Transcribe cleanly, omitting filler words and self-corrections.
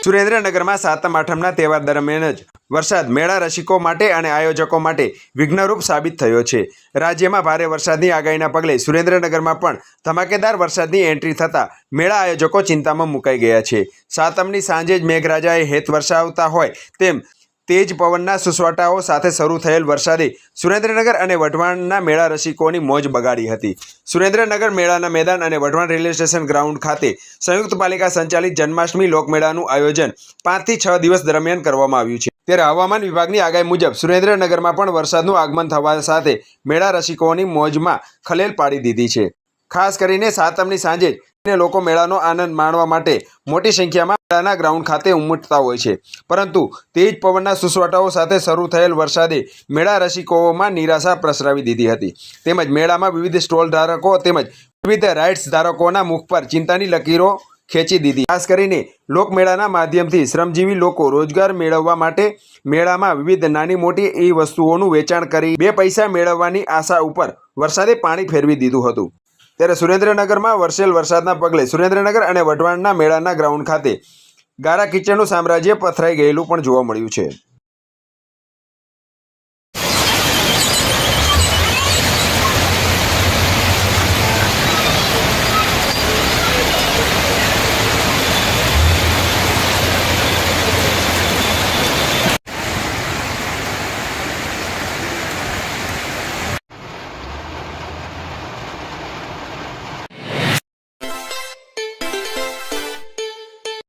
સુરેન્દ્રનગર में सातम आठमना तहेवार दरमियान ज वरसाद मेला रसिको माटे अने आयोजकों माटे विघ्नरूप साबित थयो छे। राज्य में भारे वरसादनी आगाहीना पगले सुरेन्द्रनगर में पण धमाकेदार वरसादनी एंट्री थता मेला आयोजकों चिंता में मुकाई गया छे। सातमनी सांजे ज मेघराजाए हेत वरसावता होय तेम तेज पवनना सुसवाटाओ साथे शरू थयेल वरसादे सुरेन्द्रनगर अने वढवाणना मेळा रसिकोनी मोज बगाड़ी हती। सुरेन्द्रनगर मेळाना मैदान अने वढवाण रेलवे स्टेशन ग्राउंड खाते संयुक्त पालिका संचालित जन्माष्टमी लोकमेळानुं आयोजन 5 થી 6 दिवस दरमियान करवामां आव्युं छे। त्यारे हवामान विभागनी आगाही मुजब सुरेन्द्रनगरमां पण वरसादनुं आगमन थवा साथे मेळा रसिकोनी मोजमां खलेल पाड़ी दीधी छे। खास करीने सातमनी सांजे लोको मेळानो आनंद माणवा माटे मोटी संख्यामां मेळाना ग्राउंड खाते उमटता होय छे, परंतु तेज पवनना सुसवाटाओ साथे शरू थयेल वरसादे मेळा रसिकोमां निराशा प्रसरावी दीधी हती। तेमज मेळामां विविध स्टॉल धारको तेमज विविध राइड्स धारकोना मुख पर चिंतानी लकीरो खेंची दीधी। खास करीने लोकमेळाना माध्यमथी श्रमजीवी लोको रोजगार मेळववा माटे मेळामां विविध नानी मोटी ए वस्तुओनुं वेचाण करी 2 पैसा मेळववानी आशा उपर वरसादे पाणी फेरवी दीधुं हतुं। त्यारे सुरेन्द्रनगरमां वरसेल वरसादना पगले सुरेन्द्रनगर अने वढवाणना मेळाना ग्राउंड खाते गारा किचडनुं साम्राज्य पथराई गयेलुं पण जोवा मळ्युं छे।